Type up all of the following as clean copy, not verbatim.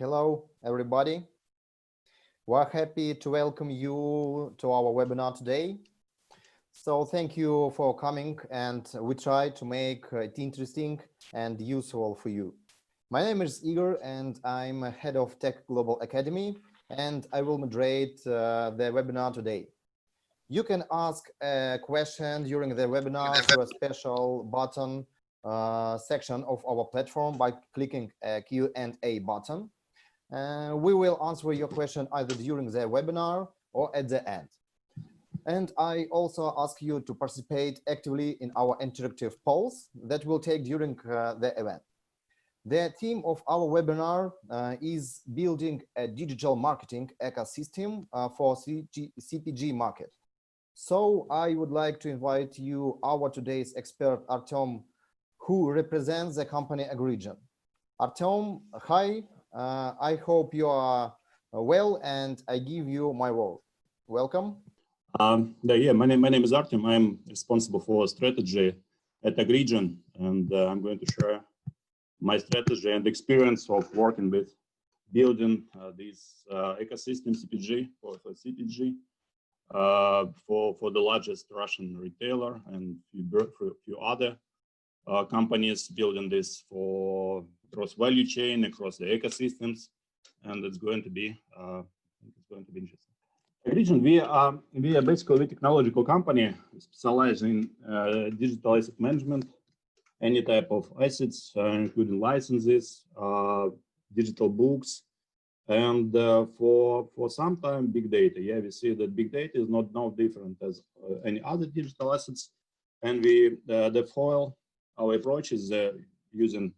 Hello, everybody. We're happy to welcome you to our webinar today. So thank you for coming, and we try to make it interesting and useful for you. My name is Igor, and I'm head of Tech Global Academy, and I will moderate the webinar today. You can ask a question during the webinar through a special button section of our platform by clicking a Q&A button. We will answer your question either during the webinar or at the end. And I also ask you to participate actively in our interactive polls that will take during the event. The theme of our webinar is building a digital marketing ecosystem for CPG market. So I would like to invite you, our today's expert, Artem, who represents the company Aggregion. Artem, hi. I hope you are well, and I give you my word. Welcome. My name is Artem. I'm responsible for strategy at Aggregion, and I'm going to share my strategy and experience of working with building this ecosystem CPG for CPG for the largest Russian retailer and a few other companies building this for across value chain, across the ecosystems, and it's going to be interesting. Aggregion, we are basically a technological company specialized in digital asset management, any type of assets, including licenses, digital books, and for some time big data. Yeah, we see that big data is not no different as any other digital assets, and our approach is using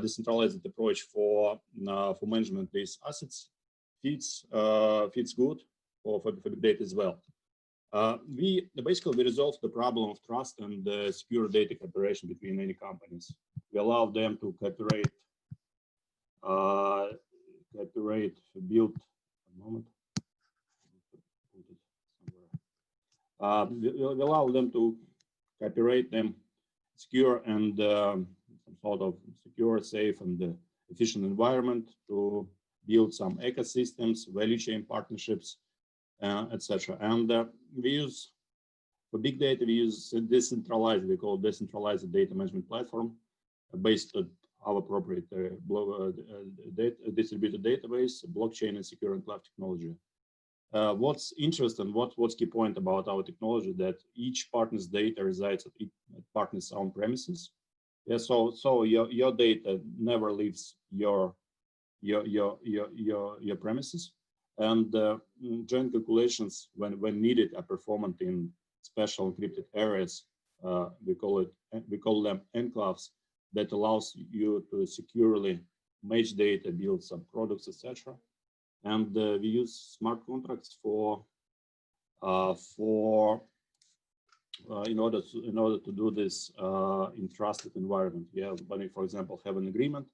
decentralized approach for management these assets. Fits good for big data as well. We resolve the problem of trust and secure data cooperation between any companies. We allow them to cooperate, build. A moment. We allow them to cooperate them secure and some sort of secure, safe, and efficient environment to build some ecosystems, value chain partnerships, etc. And we use for big data. We use decentralized. We call decentralized data management platform based on our proprietary distributed database, blockchain, and secure and cloud technology. What's interesting, what's key point about our technology, that each partner's data resides at each partner's own premises. Yeah, so your data never leaves your premises, and joint calculations when needed are performed in special encrypted areas. We call them enclaves that allows you to securely match data, build some products, etc. And we use smart contracts in order to do this in trusted environment. Yeah, when we, for example, have an agreement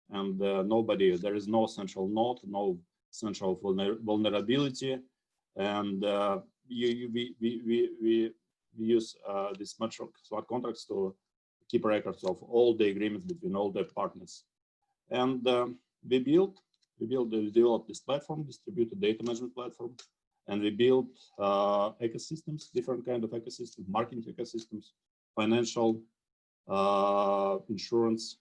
and there is no central node, no central vulnerability, and we use these smart contracts to keep records of all the agreements between all the partners. And we developed this platform, distributed data management platform, and we built ecosystems, different kind of ecosystems, marketing ecosystems, financial, insurance,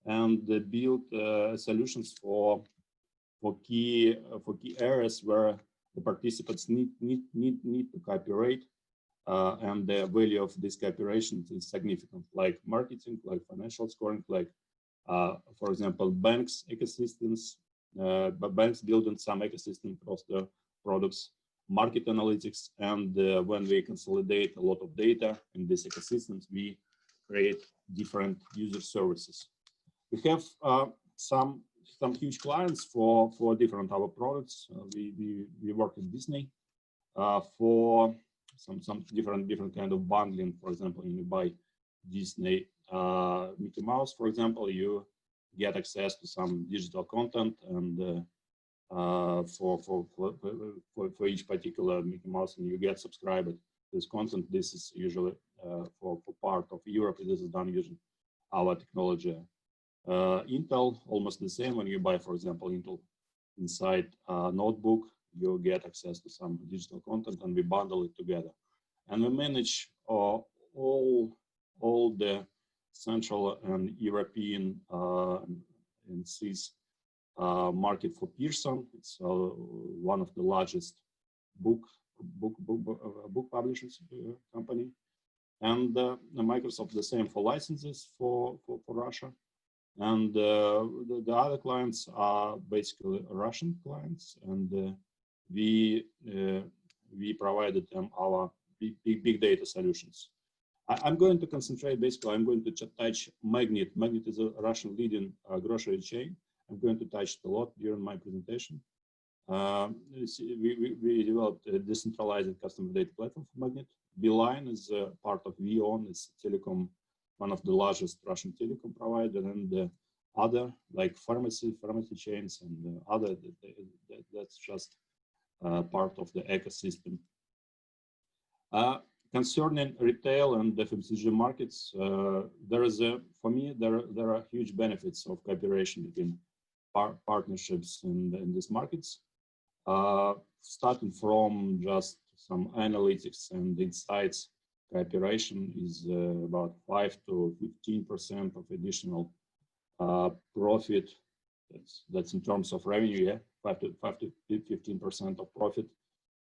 and built solutions for key areas where the participants need to cooperate, and the value of this cooperation is significant, like marketing, like financial scoring, like for example, banks ecosystems, but banks building some ecosystem across the products, market analytics, and when we consolidate a lot of data in these ecosystems, we create different user services. We have some huge clients for different our products. We work with Disney for some different kind of bundling. For example, when you buy Disney Mickey Mouse, for example, you get access to some digital content, and for each particular Mickey Mouse, and you get subscribed to this content. This is usually for part of Europe. This is done using our technology Intel, almost the same. When you buy, for example, Intel inside a notebook, you get access to some digital content, and we bundle it together. And we manage all the Central and European and CIS market for Pearson. It's one of the largest book publishers company. And Microsoft the same for licenses for Russia. And the other clients are basically Russian clients, and we provided them our big data solutions. I'm going to concentrate, basically, I'm going to touch Magnit. Magnit is a Russian leading grocery chain. I'm going to touch it a lot during my presentation. We developed a decentralized customer data platform for Magnit. Beeline is part of VEON, it's telecom, one of the largest Russian telecom provider, and other like pharmacy chains and other, that's just part of the ecosystem. Concerning retail and FMCG markets, for me, there are huge benefits of cooperation between partnerships in these markets. Starting from just some analytics and insights, cooperation is about 5 to 15% of additional profit. That's in terms of revenue, yeah, 5 to 15% of profit.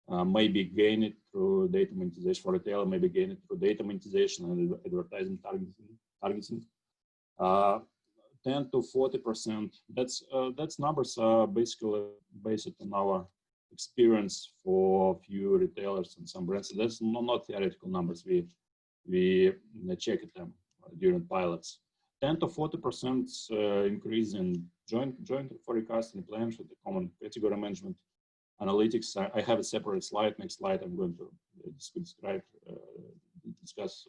Maybe gain it through data monetization for retailer, maybe gain it through data monetization and advertising targeting. 10 to 40%. That's numbers are basically based on our experience for few retailers and some brands. That's not theoretical numbers. We checked them during pilots. 10 to 40% increase in joint forecasting plans with the common category management analytics. I have a separate slide. Next slide, I'm going to discuss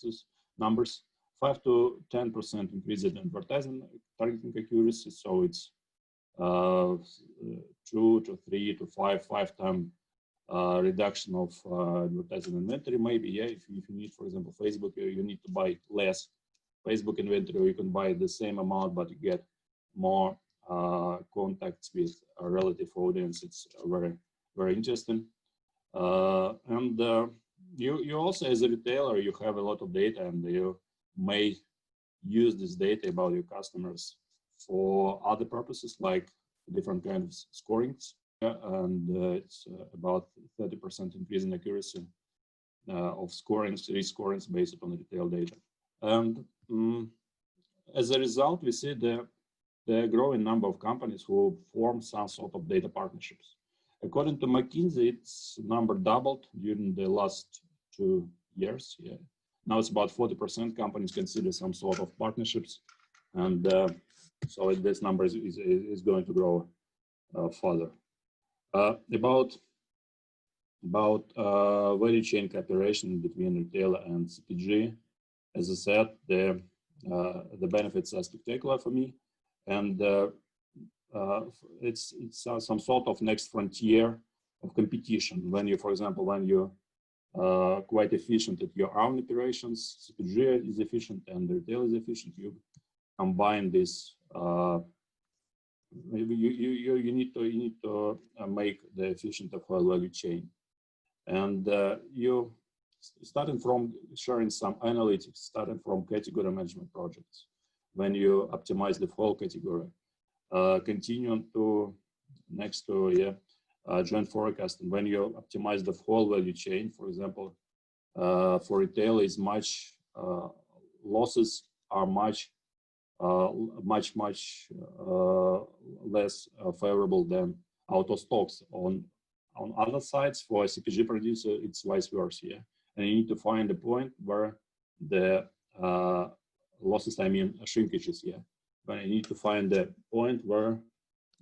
these numbers. 5 to 10% increase in advertising targeting accuracy. So it's 2 to 3 to 5 time reduction of advertising inventory. Maybe, yeah, if you need, for example, Facebook, you need to buy less Facebook inventory. You can buy the same amount, but you get more contacts with a relative audience. It's very interesting. You also, as a retailer, you have a lot of data, and you may use this data about your customers for other purposes, like different kinds of scorings. And it's about 30% increase in accuracy of scorings, rescorings based upon the retail data. And as a result, we see the growing number of companies who form some sort of data partnerships. According to McKinsey, its number doubled during the last 2 years. Yeah. Now it's about 40% companies consider some sort of partnerships, and so this number is going to grow further. About value chain cooperation between retailer and CPG, as I said, the benefits are spectacular for me, and it's some sort of next frontier of competition. When you, for example, when you quite efficient at your own operations, CPG is efficient and the retail is efficient, you combine this. Maybe you need to make the efficient of whole value chain, and you starting from sharing some analytics, starting from category management projects. When you optimize the whole category, continuing to next to joint forecasting. When you optimize the whole value chain, for example, for retail is much losses are much less favorable than out of stocks. On other sides, for a CPG producer, it's vice versa. Yeah? And you need to find a point where the losses, I mean shrinkages. Yeah, but you need to find the point where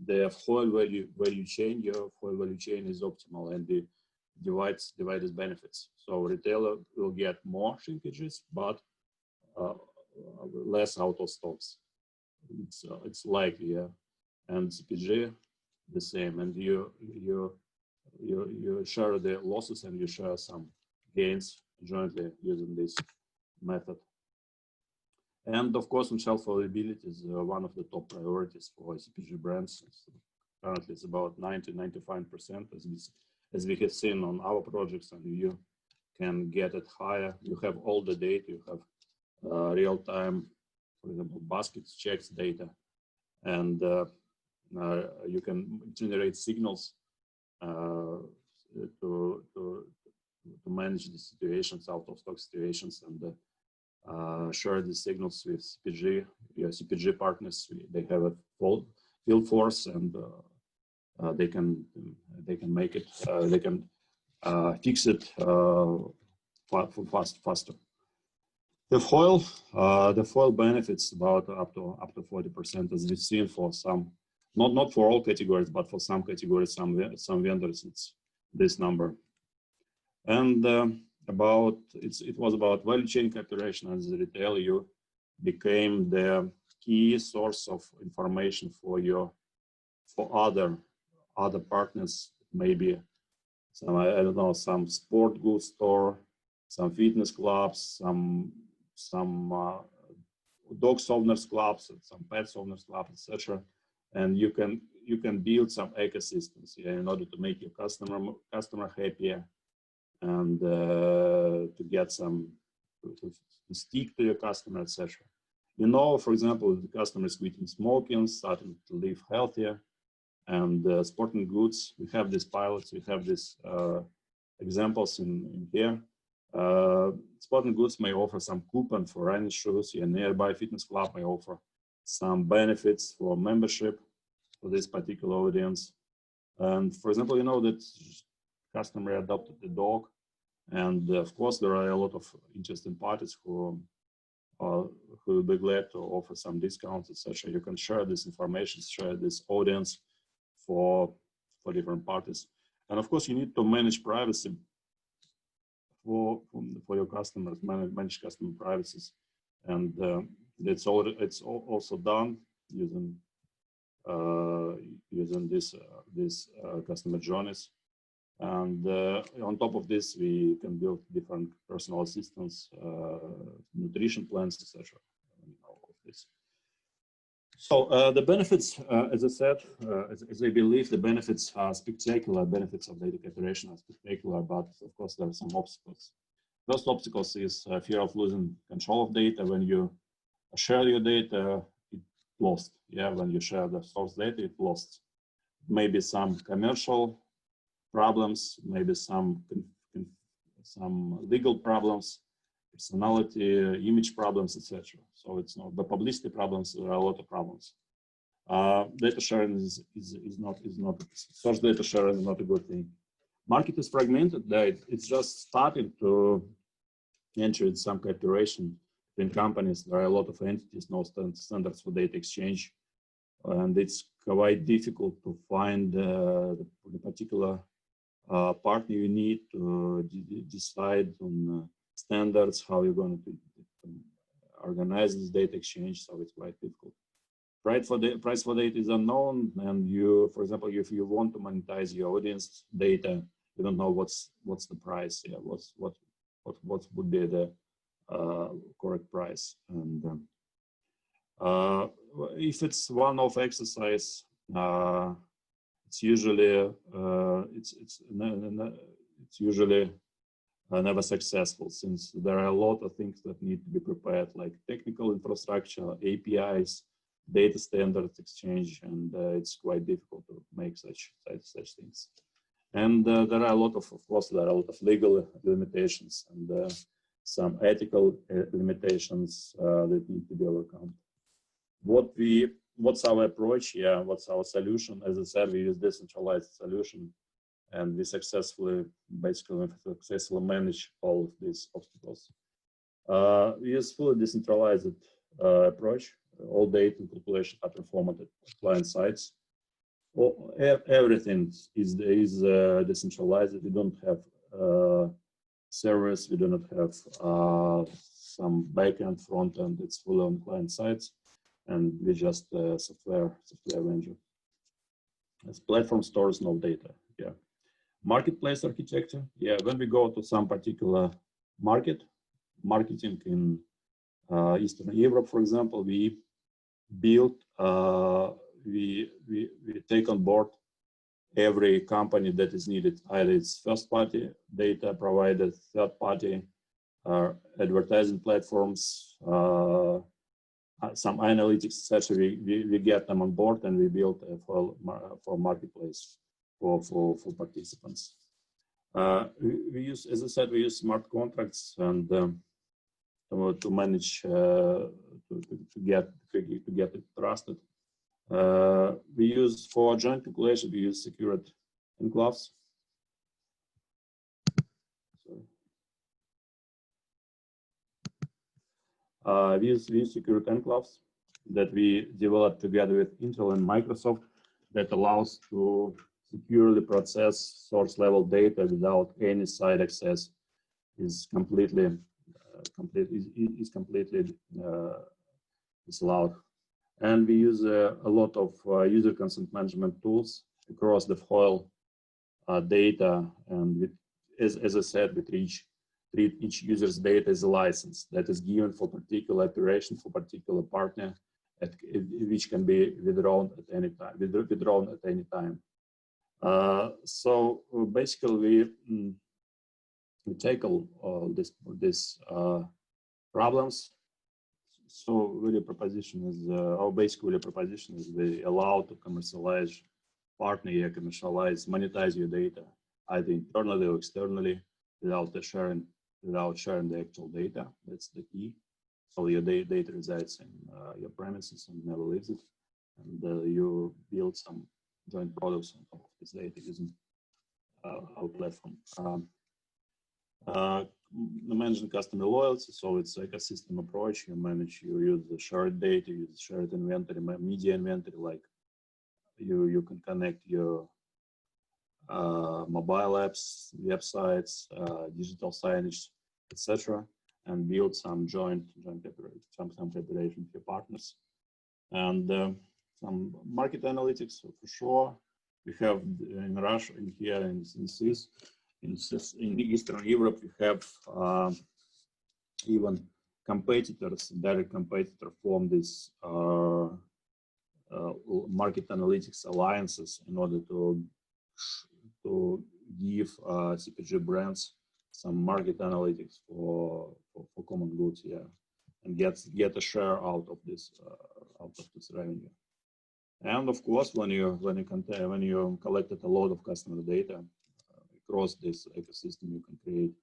the whole value chain, your whole value chain is optimal, and the divides benefits. So retailer will get more shrinkages, but less out of stocks. It's likely, yeah. And CPG the same, and you share the losses and you share some gains jointly using this method. And of course, on-shelf availability is one of the top priorities for CPG brands. Currently, it's about 90–95%, as we have seen on our projects, and you can get it higher. You have all the data, you have real-time, for example, baskets, checks data, and you can generate signals to manage the situations, out of stock situations, and share the signals with CPG, CPG partners. They have a full field force, and they can make it, they can fix it faster. The foil benefits about up to 40%, as we've seen for some, not for all categories, but for some categories, some vendors, it's this number. And it was about value chain cooperation. As a retailer, you became the key source of information for other partners, maybe some, I don't know, some sport goods store, some fitness clubs, some dog owners clubs, some pets owners clubs, etc. And you can build some ecosystems, yeah, in order to make your customer happier, and to get some, to stick to your customer, etc. You know, for example, the customer is quitting smoking, starting to live healthier, and sporting goods, we have these pilots, we have these examples in here. Sporting goods may offer some coupon for running shoes. A nearby fitness club may offer some benefits for membership for this particular audience. And for example, you know that customer adopted the dog, and of course there are a lot of interested parties who will be glad to offer some discounts, etc. You can share this information, share this audience for different parties. And of course, you need to manage privacy for your customers, manage customer privacies, and it's also done using this customer journeys. And on top of this, we can build different personal assistants, nutrition plans, etc. All of this. So the benefits, as I said, as I believe, the benefits are spectacular. Benefits of data cooperation are spectacular, but of course there are some obstacles. First obstacles is fear of losing control of data. When you share your data, it's lost. Yeah, when you share the source data, it's lost. Maybe some commercial problems, maybe some legal problems, personality, image problems, etc. So it's not the publicity problems. There are a lot of problems. Data sharing is not source data sharing is not a good thing. Market is fragmented. It's just starting to enter in some cooperation between companies. There are a lot of entities, no standards for data exchange, and it's quite difficult to find the particular partner you need to decide on standards, how you're going to organize this data exchange. So it's quite difficult. Price for data is unknown, and you, for example, if you want to monetize your audience data, you don't know what's the price. Yeah, what would be the correct price. And if it's one-off exercise, it's usually never successful, since there are a lot of things that need to be prepared, like technical infrastructure, APIs, data standards exchange, and it's quite difficult to make such things. And there are a lot of course, there are a lot of legal limitations and some ethical limitations that need to be overcome. What's our approach? Yeah, what's our solution? As I said, we use decentralized solution, and we successfully manage all of these obstacles. We use fully decentralized approach. All data and calculation are performed at client sites. Everything is decentralized. We don't have servers. We do not have some backend, front end. It's fully on client sites, and we just software vendor. As platform stores no data. Yeah. Marketplace architecture. Yeah, when we go to some particular marketing in Eastern Europe, for example, we build, we take on board every company that is needed. Either it's first-party data provided, third-party advertising platforms, some analytics, etc. We get them on board and we build a for marketplace for participants. We use, as I said, we use smart contracts and to manage to get it trusted. We use for joint calculation. We use secured enclaves. We use secured enclaves that we developed together with Intel and Microsoft that allows to securely process source level data without any side access. Is completely disallowed. And we use a lot of user consent management tools across the whole data, and with, as I said, we treat each user's data as a license that is given for particular operation for particular partner, which can be withdrawn at any time. So basically, we tackle these problems. So value proposition is our basic value proposition is we allow to commercialize, monetize your data either internally or externally without sharing the actual data. That's the key. So your data resides in your premises and never leaves it, and you build some joint products on top of this data using our platform. Managing customer loyalty, so it's ecosystem approach. You use the shared data, you use shared inventory, media inventory, like you can connect your mobile apps, websites, digital signage, etc., and build some joint cooperation with your partners. And some market analytics, so for sure. We have in Russia, in Eastern Europe, we have even competitors, direct competitor form these market analytics alliances in order to give CPG brands some market analytics for common goods, yeah, and get a share out of this revenue. And of course, when you collected a lot of customer data across this ecosystem, you can create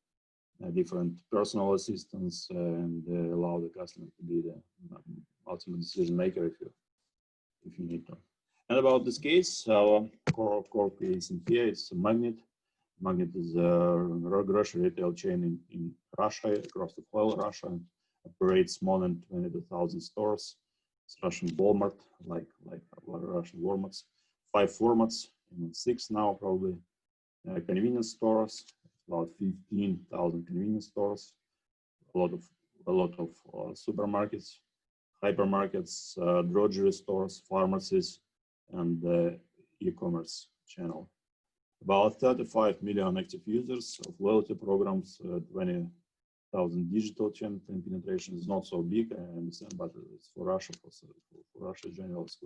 different personal assistants and allow the customer to be the ultimate decision maker if you need to. And about this case, our core case in here is Magnit. Magnit is a grocery retail chain in Russia, across the whole Russia, operates more than 22,000 stores. It's Russian Walmart, like Russian Walmarts. 5 formats, 6 now probably. Convenience stores, about 15,000 convenience stores. A lot of supermarkets, hypermarkets, drudgery stores, pharmacies, and e-commerce channel. About 35 million active users of loyalty programs, 20,000 digital channel penetration is not so big, I understand, but it's for Russia. For Russia in general, it's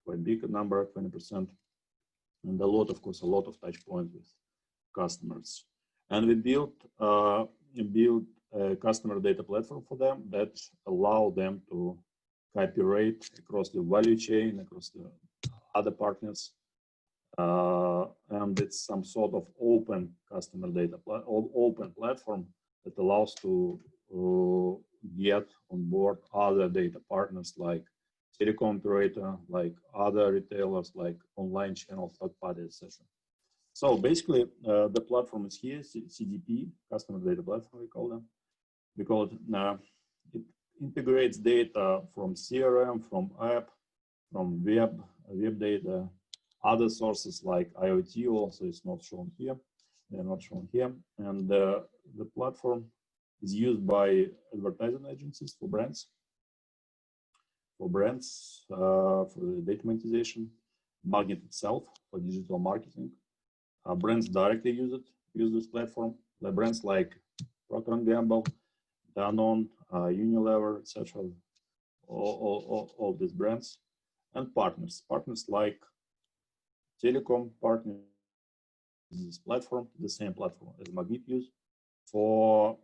quite big number, 20%, and a lot of touch points with customers. And we built a customer data platform for them that allow them to cooperate across the value chain, across the other partners. And it's some sort of open customer data, open platform that allows to get on board other data partners like telecom operator, like other retailers, like online channel, third party, etc. So basically, the platform is here, CDP, Customer Data Platform, we call them. We call it, it integrates data from CRM, from app, from web data, other sources like IoT also is not shown here. They're not shown here. And the platform is used by advertising agencies for brands. For the data monetization, Magnit itself for digital marketing. Brands directly use this platform. The brands like Procter & Gamble, Danone, Unilever, etc. All these brands, and partners like telecom partners. This platform, the same platform as Magnit use for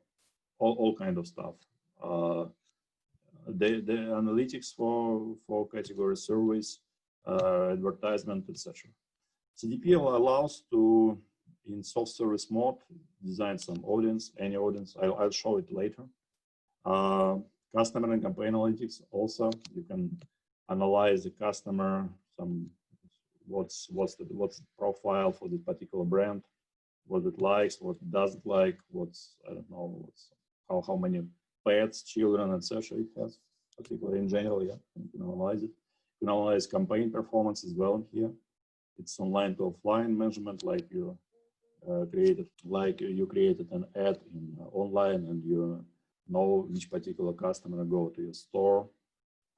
all kind of stuff. The analytics for category surveys, advertisement, etc. CDP allows to, in self-service mode, design some audience, any audience. I'll show it later. Customer and campaign analytics also. You can analyze the customer, what's the profile for the particular brand, what it likes, what it doesn't like, I don't know, how many pets, children, etc. it has, particularly in general. Yeah, you can analyze it. You can analyze campaign performance as well here. It's online to offline measurement, like you created an ad in online, and you know which particular customer go to your store,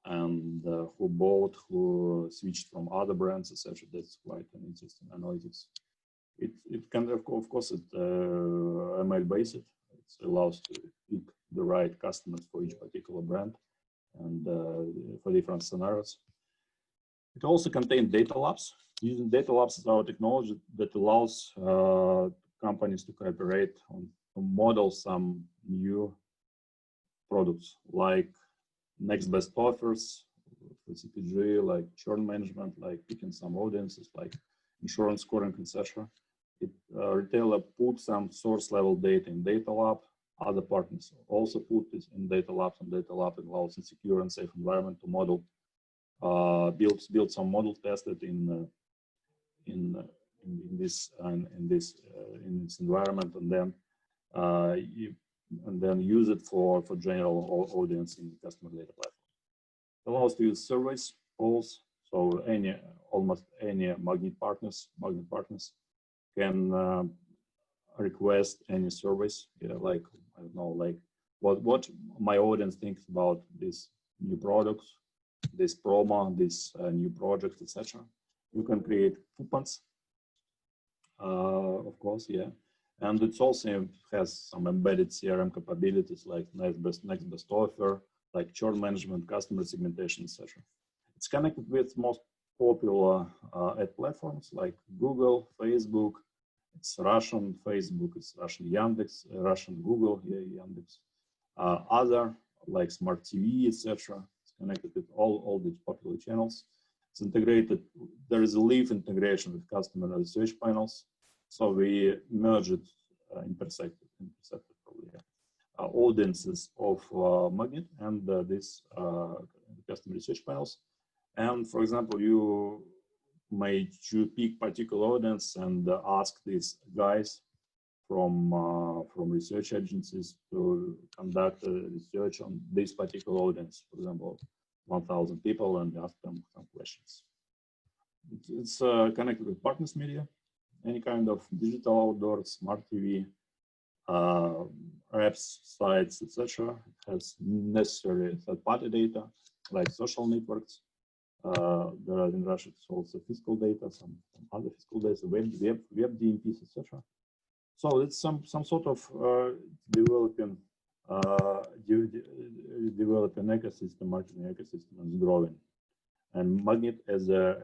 and who bought, who switched from other brands, etc. That's quite an interesting analytics. It can, of course, it ML based. It allows to pick the right customers for each particular brand and for different scenarios. It also contains data labs. Using data labs is our technology that allows companies to cooperate to model some new products, like next best offers for CPG, like churn management, like picking some audiences, like insurance scoring, etc. Retailer put some source level data in data lab. Other partners also put this in data labs, and data lab allows a secure and safe environment to model, build some model, tested in this environment, and then use it for general audience in customer data platform. It allows to use surveys, polls. So almost any Magnit partners can request any surveys, like, I don't know, like what my audience thinks about this new products, this promo, this new project, etc. You can create coupons, of course, yeah. And it also has some embedded CRM capabilities, like next best offer, like churn management, customer segmentation, etc. It's connected with most popular ad platforms like Google, Facebook. It's Russian Facebook, it's Russian Yandex, Russian Google, yeah, Yandex. Other like Smart TV, etc. It's connected with all these popular channels. It's integrated. There is a live integration with customer research panels. So we merged, intersected probably, audiences of Magnit and this customer research panels. And for example, you may pick particular audience and ask these guys from research agencies to conduct research on this particular audience, for example, 1,000 people, and ask them some questions. It's connected with partners media, any kind of digital outdoor, smart TV, apps, sites, etc. It has necessary third-party data like social networks. There are in Russia it's also fiscal data, some other fiscal data, web DMPs, etc. So it's some sort of developing ecosystem, marketing ecosystem, and growing. And Magnit as a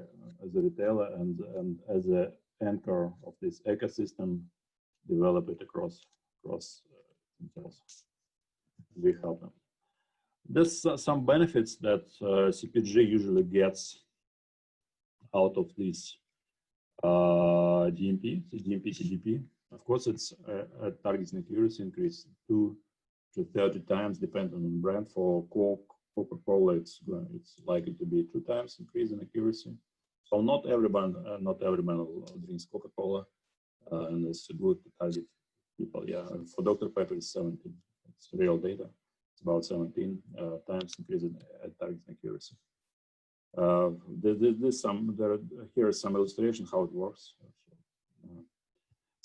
retailer and as a anchor of this ecosystem, develop it across themselves. We help them. There's some benefits that CPG usually gets out of this DMP, CDP. Of course, it's a targeting accuracy increase 2 to 30 times, depending on the brand. For Coca-Cola, it's likely to be 2 times increase in accuracy. So not everyone drinks Coca-Cola, and it's good to target people. Yeah, for Dr. Pepper, it's 17. It's real data. It's about 17 times increase in targeting accuracy. Here is some illustration how it works.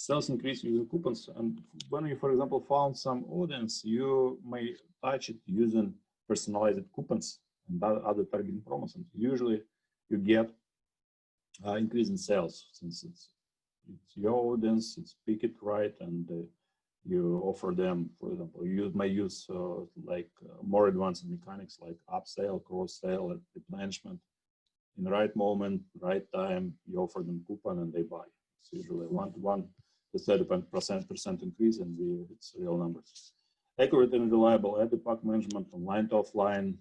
Sales increase using coupons, and when you, for example, found some audience, you may touch it using personalized coupons and other targeting promos, and usually you get increase in sales since it's your audience, it's picked right, and you offer them, for example, you may use more advanced mechanics like upsell, cross-sell, replenishment. In the right moment, right time, you offer them coupon and they buy. It's usually 1 to 30% increase, and it's real numbers. Accurate and reliable ad pack management, online to offline,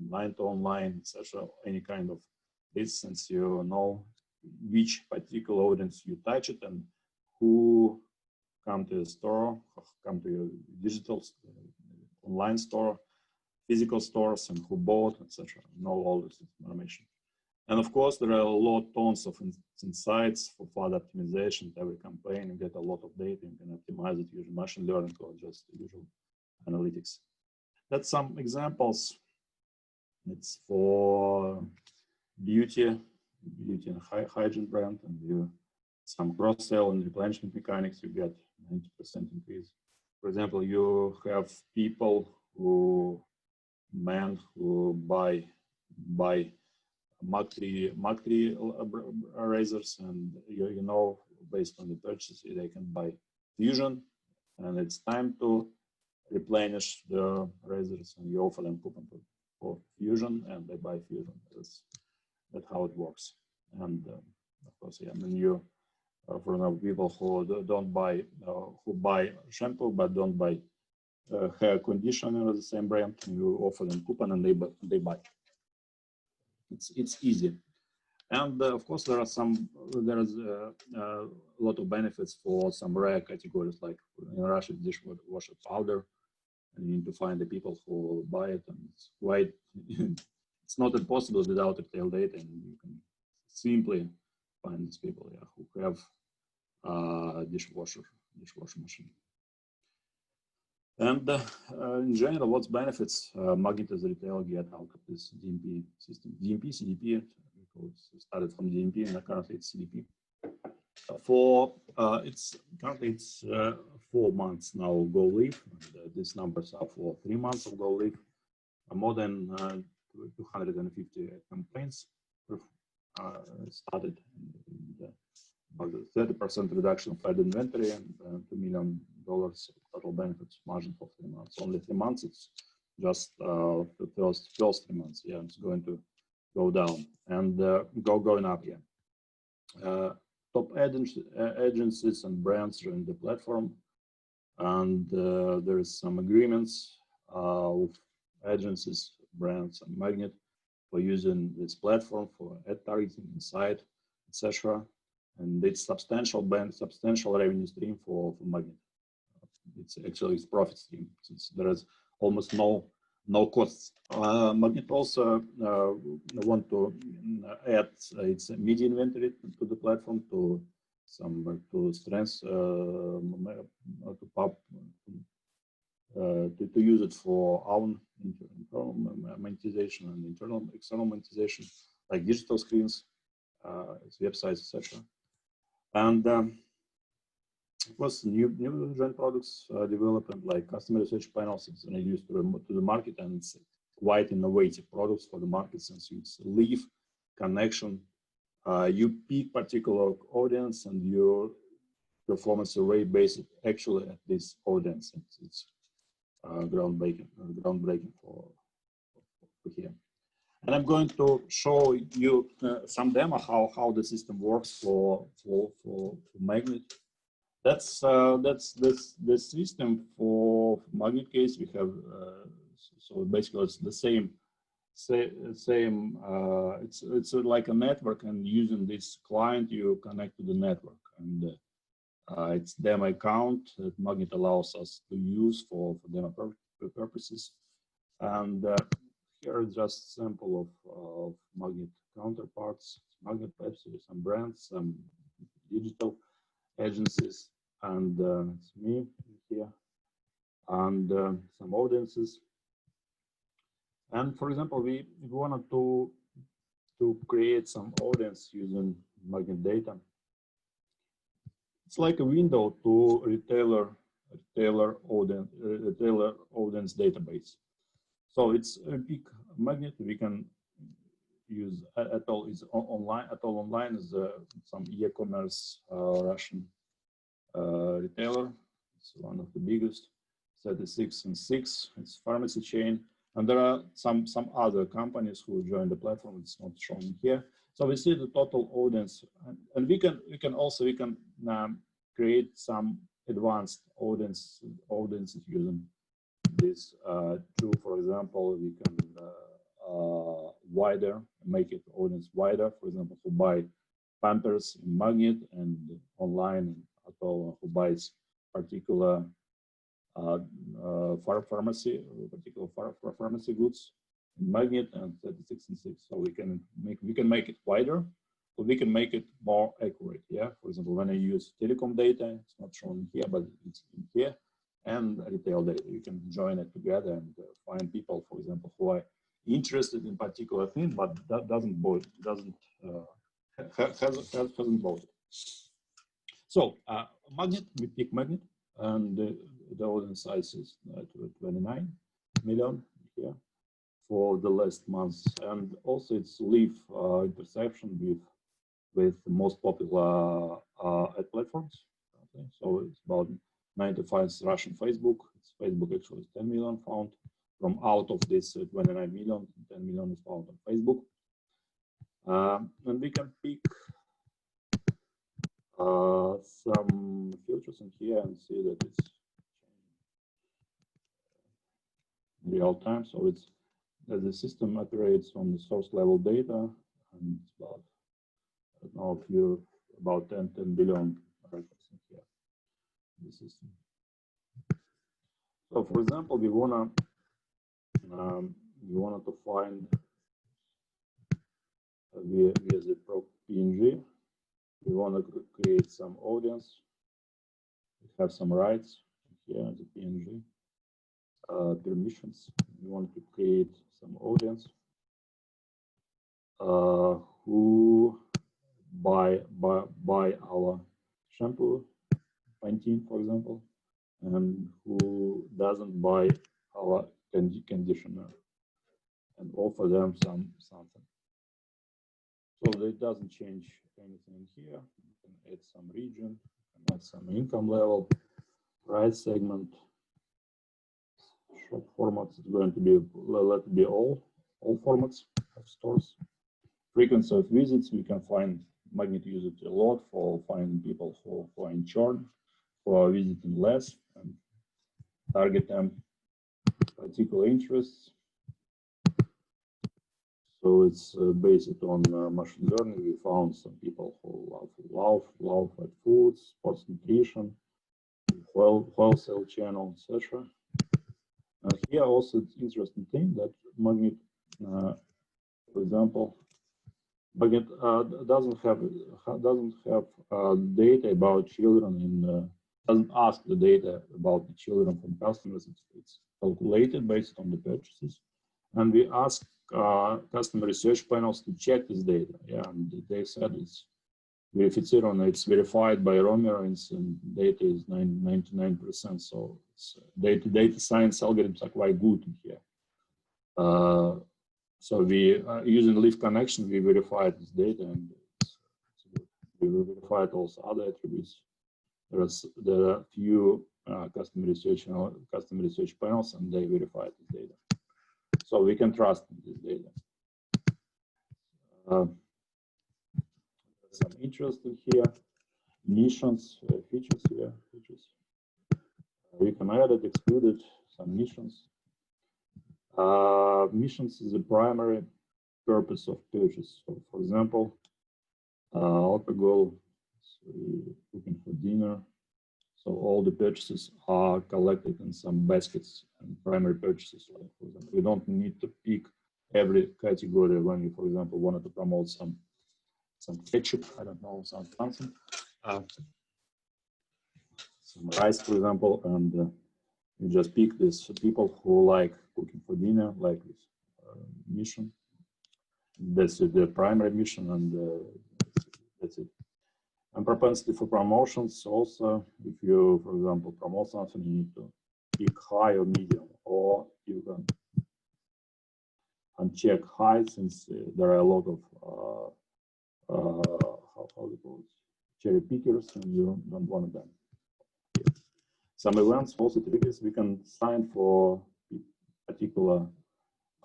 online to online, etc. Any kind of distance, you know which particular audience you touch it and who come to the store, come to your digital online store, physical stores, and who bought, etc. Know all this information. And of course, there are tons of insights for further optimization. Every campaign, you get a lot of data, you can optimize it using machine learning or just usual analytics. That's some examples. It's for beauty and hygiene brand, and you some cross-sell and replenishment mechanics, you get 90% increase. For example, you have people who buy Magnit razors, and you know based on the purchase they can buy Fusion, and it's time to replenish the razors, and you offer them coupon for Fusion, and they buy Fusion. That's how it works. And of course, yeah, I mean, you for example, people who don't buy who buy shampoo but don't buy hair conditioner of the same brand, and you offer them coupon and they buy. It's easy. And of course, there is a lot of benefits for some rare categories, like in Russia, dishwasher powder, and you need to find the people who buy it, and it's quite it's not impossible without retail data, and you can simply find these people, yeah, who have dishwasher machine. And in general, what's benefits Magnit as a retailer get out of this DMP system? DMP, CDP, because it started from DMP and currently it's CDP. Currently it's 4 months now go live. And, these numbers are for 3 months of go live. More than 250 campaigns started. About 30% reduction of ad inventory and $2 million total benefits margin for 3 months. Only 3 months, it's just the first 3 months. Yeah, it's going to go down and going up. Yeah, top agencies and brands join the platform, and there is some agreements with agencies, brands, and Magnit for using this platform for ad targeting, insight, etc. And it's substantial revenue stream for Magnit. It's actually its profit stream since there is almost no costs. Magnit also want to add its media inventory to the platform to use it for own internal monetization and external monetization, like digital screens, websites, etc. And of course, new joint products development like customer research panels is introduced to the market, and it's quite innovative products for the market since it's live connection. You pick particular audience and your performance array based actually at this audience. It's groundbreaking for here. And I'm going to show you some demo how the system works for Magnit. That's the system for Magnit case. We have so basically it's the same. It's like a network, and using this client you connect to the network, and it's demo account that Magnit allows us to use for demo purposes. And here is just a sample of Magnit counterparts, Magnit Pepsi, some brands, some digital agencies, and it's me here, and some audiences. And for example, we wanted to create some audience using Magnit data. It's like a window to retailer audience database. So it's a big Magnit. We can use Atoll is online. Atoll online is some e-commerce Russian retailer. It's one of the biggest. 36 and 6. It's pharmacy chain. And there are some other companies who join the platform. It's not shown here. So we see the total audience, and we can create some advanced audiences using this tool. For example, we can make it audience wider. For example, who buy Pampers in Magnit and online at all, who buys particular pharmacy goods in Magnit and 36 and 6. So we can make it wider, or we can make it more accurate. Yeah. For example, when I use telecom data, it's not shown here, but it's in here, and retail data. You can join it together and find people, for example, who are interested in particular thing, but that hasn't bought it. So Magnit, we pick Magnit, and the audience size is 29 million here for the last months, and also it's live interception with the most popular ad platforms. Okay, so it's about 95 Russian Facebook. It's Facebook actually is 10 million found. From out of this 29 million, 10 million is found on Facebook. And we can pick some filters in here and see that it's real time. So it's the system operates on the source level data, and it's about, I don't know, about 10 billion records in here in the system. So for example, we wanted to find via the PNG. We want to create some audience. We have some rights here in the PNG. Permissions. We want to create some audience who buy our shampoo, Pantene, for example, and who doesn't buy our conditioner, and offer them something. So it doesn't change anything here. You can add some region, you can add some income level, price segment. Shop formats is going to be all formats of stores. Frequency of visits, we can find Magnit use it a lot for finding people who are in churn, who are visiting less, and target them particular interests. So it's based on machine learning. We found some people who love at food, sports nutrition, wholesale channel, etc. Here also it's interesting thing that Magnit, for example, Magnit doesn't have data about children in doesn't ask the data about the children from customers. It's calculated based on the purchases, and we ask customer research panels to check this data. Yeah, and they said it's verified by Romerins, and data is 99%. So it's, data science algorithms are quite good in here. So we using Leaf Connection, we verified this data, and we verified also other attributes. There are few customer research panels, and they verified this data. So we can trust this data. Some interesting here, missions, features here, we can add it, exclude it, some missions. Missions is the primary purpose of purchase. So for example, alcohol, cooking for dinner. So all the purchases are collected in some baskets and primary purchases. Like for example, we don't need to pick every category when we, for example, wanted to promote some ketchup, I don't know, something, some rice, for example, and you just pick these people who like cooking for dinner, like this mission. That's the primary mission, and that's it. And propensity for promotions also, if you, for example, promote something, you need to pick high or medium, or you can uncheck high, since there are a lot of how do you call it, cherry pickers, and you don't want them. some events, also certificates. We can sign for particular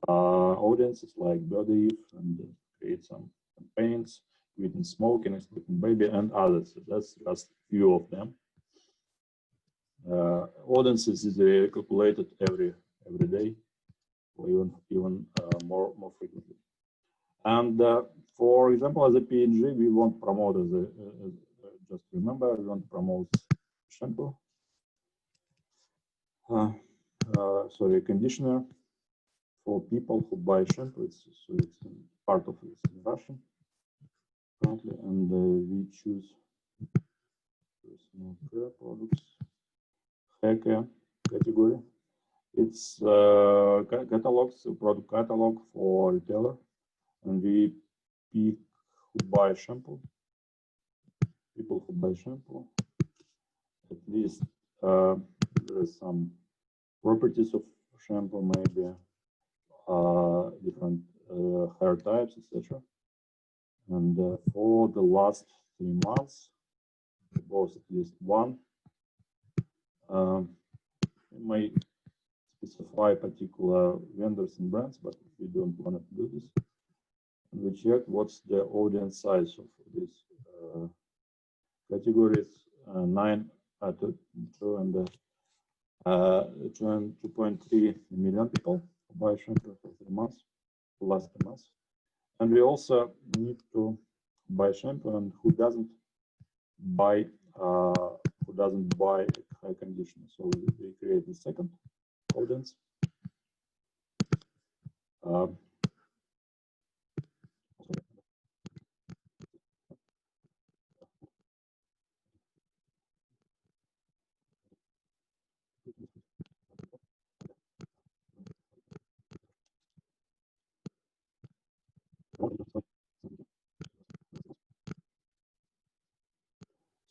audiences like birthday and create some campaigns, quitting smoking, expecting baby, and others. So that's just a few of them. Audiences is calculated every day, or even more frequently. And for example, as a PNG, we want to promote just remember, we want to promote shampoo. Sorry, conditioner for people who buy shampoo. It's part of it in Russian currently, and we choose personal care products, hair care category. It's catalogs, product catalog for retailer, and we pick who buy shampoo. People who buy shampoo. At least there is some properties of shampoo, maybe different hair types, etc. And for the last 3 months, both at least one, we may specify particular vendors and brands, but we don't want to do this. And we check what's the audience size of these categories: 2.3 million people buy shampoo for 3 months, the last 3 months. And we also need to buy shampoo and who doesn't buy hair conditioner. So we create the second audience.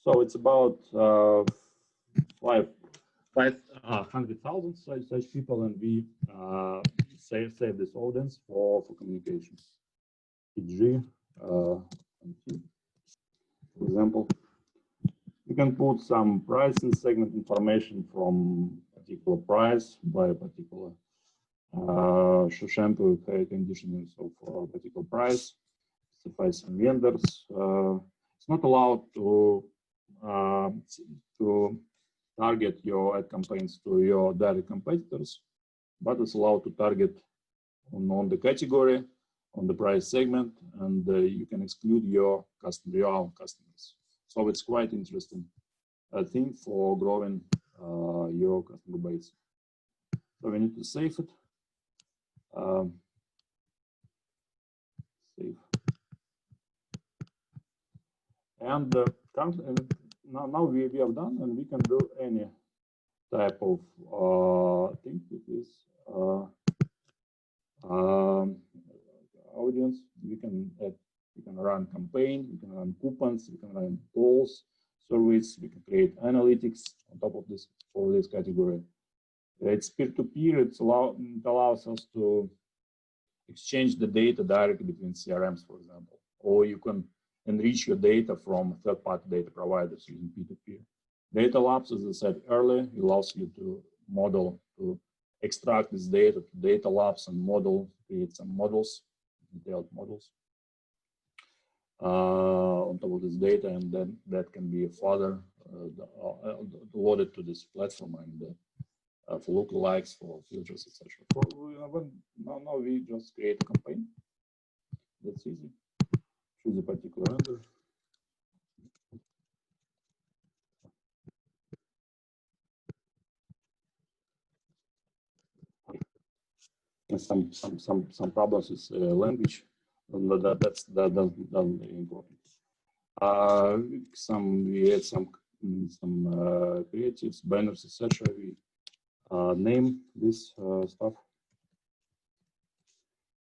So it's about 500,000 such people, and we save this audience for communication. CPG, for example, you can put some pricing segment information from particular price by a particular shampoo, hair conditioner, so for a particular price. Specify some vendors. It's not allowed to target your ad campaigns to your direct competitors, but it's allowed to target on the category, on the price segment, and you can exclude your own customers. So it's quite interesting thing for growing your customer base. So we need to save it. Save. And now we have done, and we can do any type of thing with this audience. We can run campaign, we can run coupons, we can run polls, surveys, we can create analytics on top of this for this category. It's peer-to-peer. It allows us to exchange the data directly between CRMs, for example, or you can enrich your data from third-party data providers using P2P. Data labs, as I said earlier, allows you to extract this data to data labs and create some models, detailed models on top of this data, and then that can be further loaded to this platform and for lookalikes, for filters, etc. Now we just create a campaign. That's easy. Choose a particular vendor. Some problems with language, but that's important. We add some creatives, banners, etc. We name this stuff.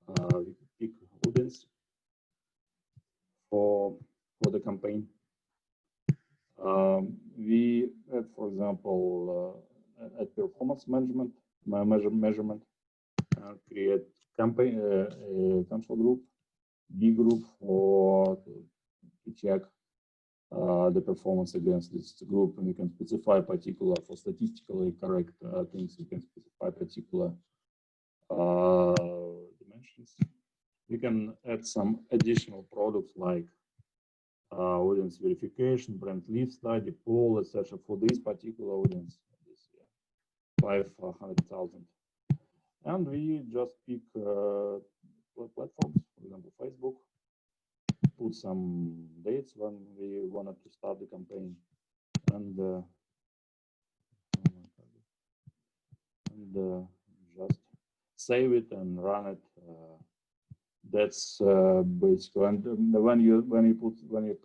We pick audience for the campaign. We add, for example, at performance management, measurement, create campaign control group, B group to check the performance against this group, and you can specify particular for statistically correct things. You can specify particular dimensions. You can add some additional products like audience verification, brand lift study, poll, etc. for this particular audience, this 500,000. And we just pick platforms, for example, Facebook, put some dates when we wanted to start the campaign, and just save it and run it. That's basically, and when you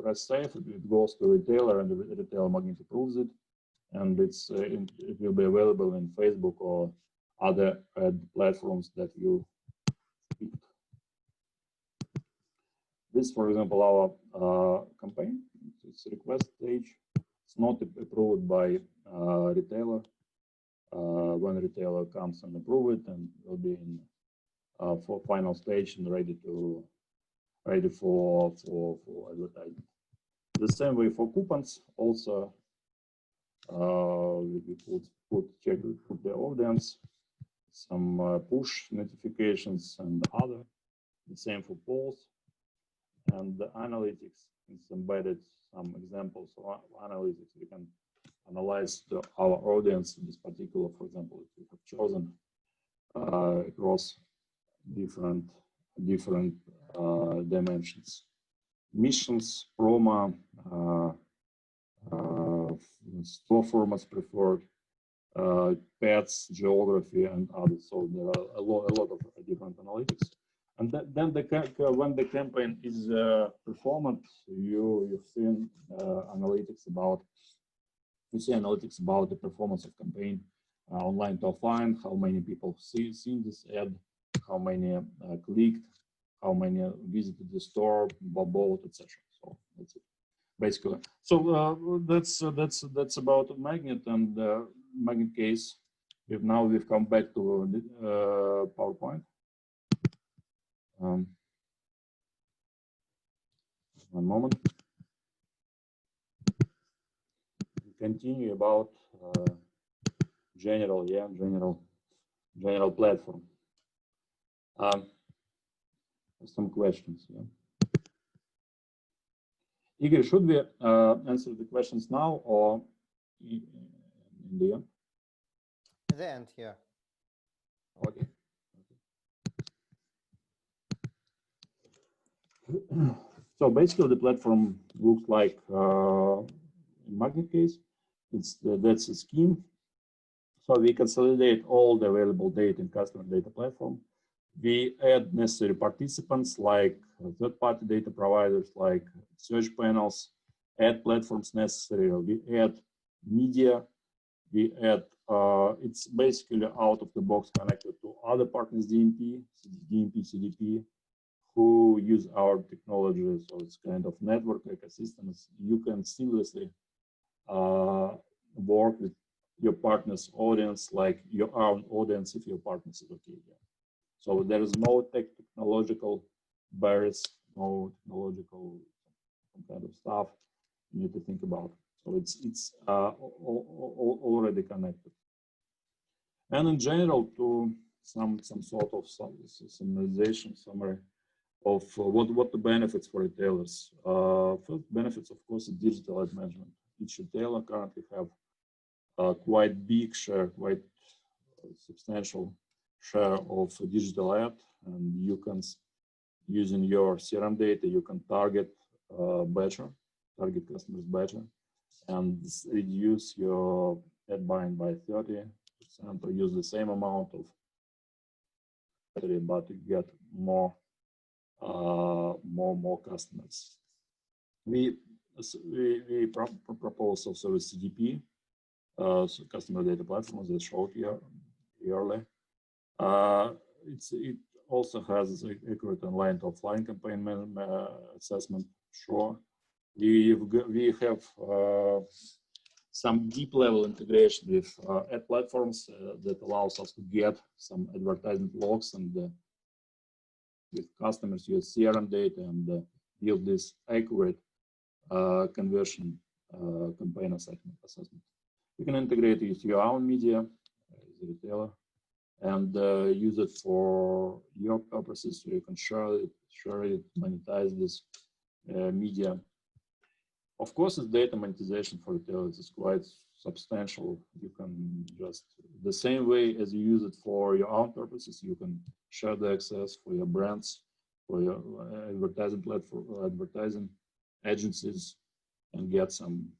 press save, it goes to retailer, and the retailer Magnit approves it, and it will be available in Facebook or other ad platforms that you picked. This, for example, our campaign. It's a request stage. It's not approved by retailer. When the retailer comes and approve it, and will be in for final stage and ready for advertising. The same way for coupons. Also, we put the audience, some push notifications and other. The same for polls, and the analytics. It's embedded some examples of analytics. We can analyze our audience in this particular, for example, if we have chosen across different dimensions. Missions, promo, store formats preferred, pets, geography, and others. So there are a lot of different analytics. And then when the campaign is performant, you've seen analytics about the performance of campaign, online to offline, how many people seen this ad, how many clicked, how many visited the store, bought, etc. So that's it, basically. So that's about Magnit and Magnit case. We've come back to PowerPoint. One moment. We continue about general platform. Some questions. Yeah. Igor, should we answer the questions now or in the end? At the end, yeah. Okay. So basically, the platform looks like in Magnit case. That's a scheme. So we consolidate all the available data in Customer Data Platform. We add necessary participants like third-party data providers, like search panels, add platforms necessary. We add media. We add, it's basically out of the box connected to other partners, DMP, CDP, who use our technology. So it's kind of network ecosystems. You can seamlessly work with your partner's audience like your own audience if your partners is okay. Yeah. So there is no technological barriers, no technological kind of stuff you need to think about. So it's already connected. And in general, to some sort of summarization summary of what the benefits for retailers. First benefits, of course, is digital ad management. Each retailer currently have quite big share, quite substantial share of digital ad, and you can, using your CRM data, you can target customers better, and reduce your ad buying by 30%, or use the same amount of, but you get more customers. We propose also a CDP, so Customer Data Platform, as I showed here earlier. It also has accurate online to offline campaign assessment. Sure, we have some deep level integration with ad platforms that allows us to get some advertisement logs, and with customers use CRM data and build this accurate conversion campaign assessment. You can integrate it with your own media as a retailer and use it for your purposes. So you can share it, monetize this media. Of course, the data monetization for retailers is quite substantial. You can just, the same way as you use it for your own purposes, you can share the access for your brands, for your advertising platform, advertising agencies, and get some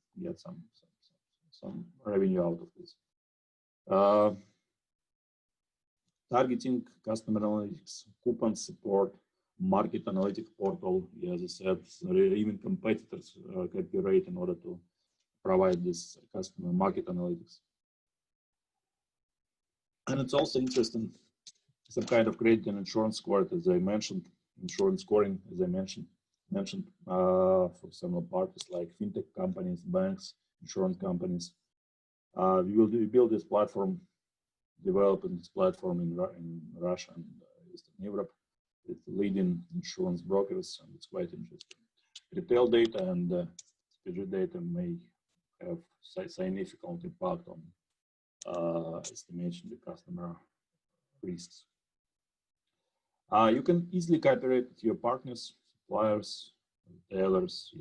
revenue out of this. Targeting, customer analytics, coupon support, market analytic portal. Yeah, as I said, even competitors copyright in order to provide this customer market analytics. And it's also interesting, some kind of credit and insurance score, as I mentioned, insurance scoring, as I mentioned for some parties like fintech companies, banks, insurance companies. We will build this platform, developing this platform in Russia and Eastern Europe with leading insurance brokers, and it's quite interesting. Retail data and CPG data may have significant impact on estimation the customer risks. You can easily cooperate with your partners, suppliers, retailers,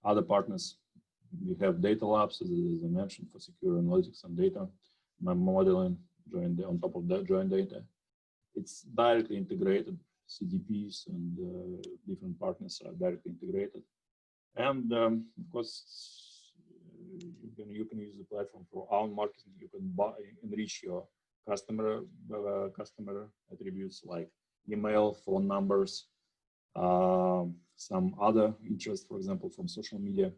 other partners. We have data labs, as I mentioned, for secure analytics and data modeling on top of that joint data. It's directly integrated. CDPs and different partners are directly integrated. And of course, you can use the platform for own marketing. You can enrich your customer attributes like email, phone numbers, some other interests, for example, from social media.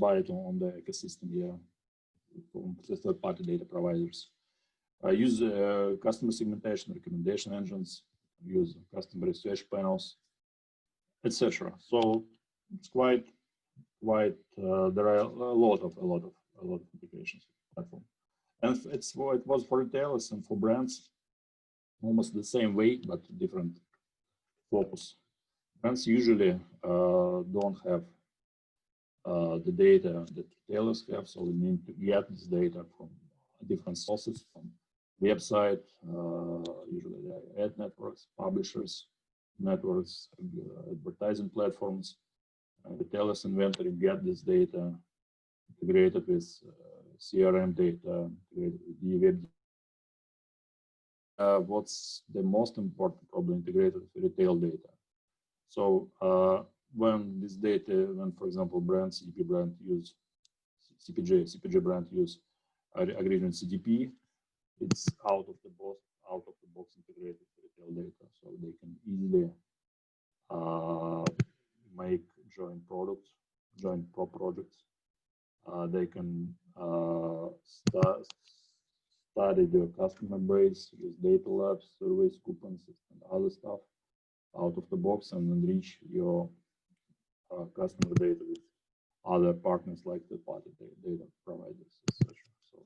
Buy it on the ecosystem here from the third-party data providers. Use customer segmentation, recommendation engines, use customer research panels, etc. So it's quite there are a lot of applications platform, and it was for retailers and for brands almost the same way, but different focus. Brands usually don't have the data that retailers have, so we need to get this data from different sources, from website, usually the ad networks, publishers, networks, advertising platforms, retailers inventory, get this data integrated with CRM data, integrated with the web. What's the most important, probably integrated with retail data. So when this data, when for example CPG brand use Aggregion CDP, it's out of the box integrated with retail data, so they can easily make joint products, joint projects. They can study their customer base, use data labs, surveys, coupons, and other stuff out of the box, and enrich your customer data with other partners like the party data providers, etc. So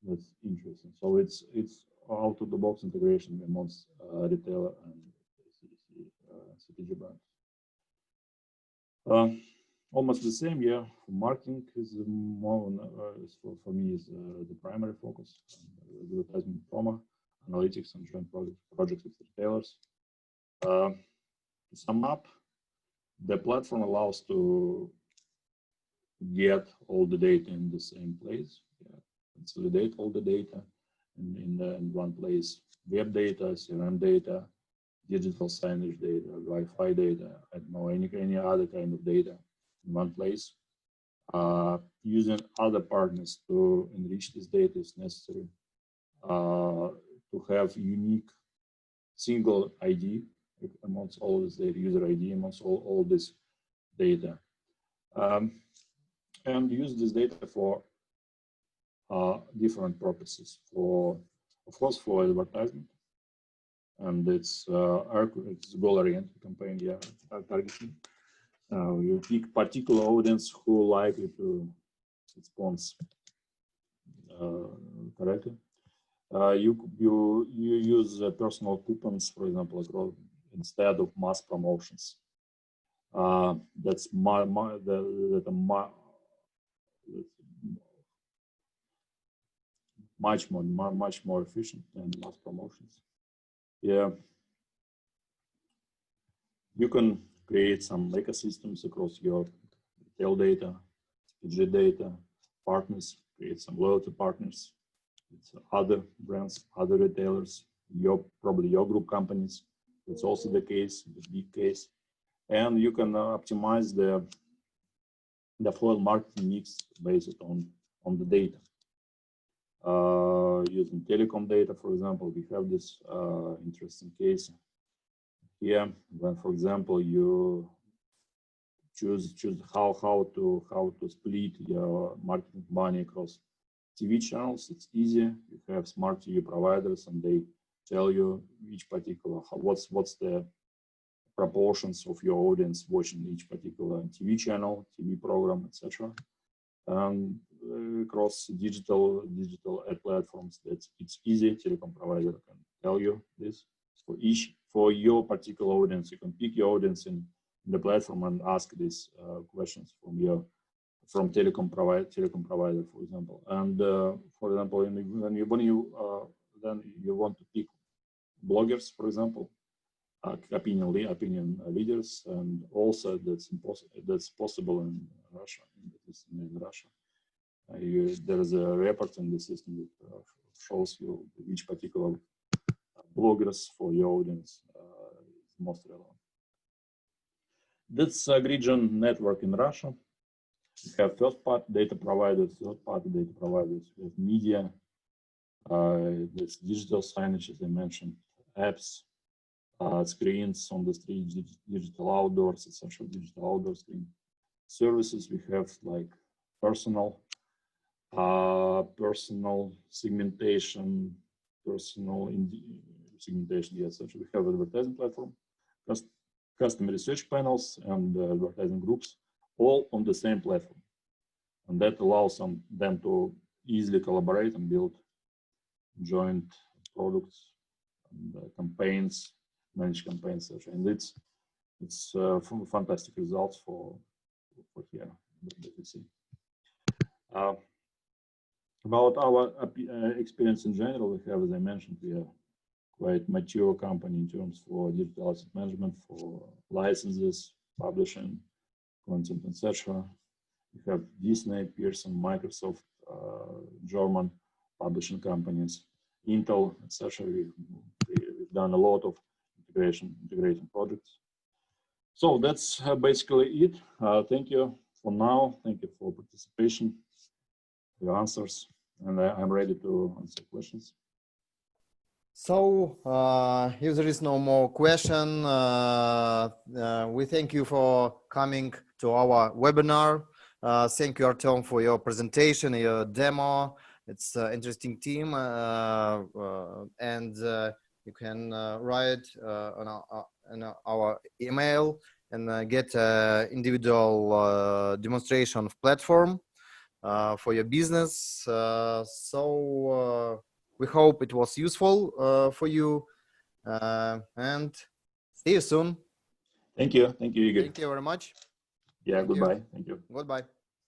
that's interesting. So it's out of the box integration amongst retailer and CPG brands. Almost the same, yeah. Marketing is more for me is the primary focus. Advertisement, promo, analytics, and joint projects with retailers. To sum up, the platform allows to get all the data in the same place, consolidate all the data in one place, web data, CRM data, digital signage data, Wi-Fi data, I don't know, any other kind of data in one place. Using other partners to enrich this data is necessary. To have unique single ID amongst all this data, user ID amongst all this data. And use this data for different purposes. Of course, for advertisement, and it's goal-oriented campaign, yeah, targeting. You pick particular audience who likely to respond correctly. You use personal coupons, for example, across instead of mass promotions. That's much more efficient than mass promotions. Yeah, you can create some ecosystems across your retail data, CPG data, partners, create some loyalty partners. It's other brands, other retailers, probably your group companies. It's also the case, the big case. And you can optimize the full marketing mix based on the data. Using telecom data, for example, we have this interesting case here. When, for example, you choose how to split your marketing money across TV channels, it's easy. You have smart TV providers, and they tell you each particular what's the proportions of your audience watching each particular TV channel, TV program, etc. And across digital ad platforms, it's easy. Telecom provider can tell you this. For your particular audience, you can pick your audience in the platform and ask these questions from telecom provider, for example. And for example, when you want to pick bloggers, for example, opinion leaders, and also that's possible in Russia. In Russia, there is a report in the system that shows you which particular bloggers for your audience is most relevant. That's Aggregion network in Russia. We have first-party data providers, third-party data providers. We have media. There's digital signage, as I mentioned, apps, screens on the street, digital outdoors, essential digital outdoor screen. Services we have like personal segmentation, yes. So we have advertising platform, customer research panels, and advertising groups, all on the same platform, and that allows them to easily collaborate and build joint products and campaigns, manage campaigns, etc. And it's fantastic results for here that you see. About our experience in general, we have, as I mentioned, we are quite mature company in terms for digital asset management, for licenses, publishing, content, etc. We have Disney, Pearson, Microsoft, German publishing companies, Intel, etc. We've done a lot of integrating projects. So that's basically it. Thank you for now. Thank you for participation, your answers, and I'm ready to answer questions. So if there is no more question, we thank you for coming to our webinar. Thank you, Artem, for your presentation, your demo. It's an interesting team, and you can write on our email and get individual demonstration of platform for your business. So we hope it was useful for you, and see you soon. Thank you, Igor. Thank you very much. Yeah, goodbye. Thank you. Goodbye.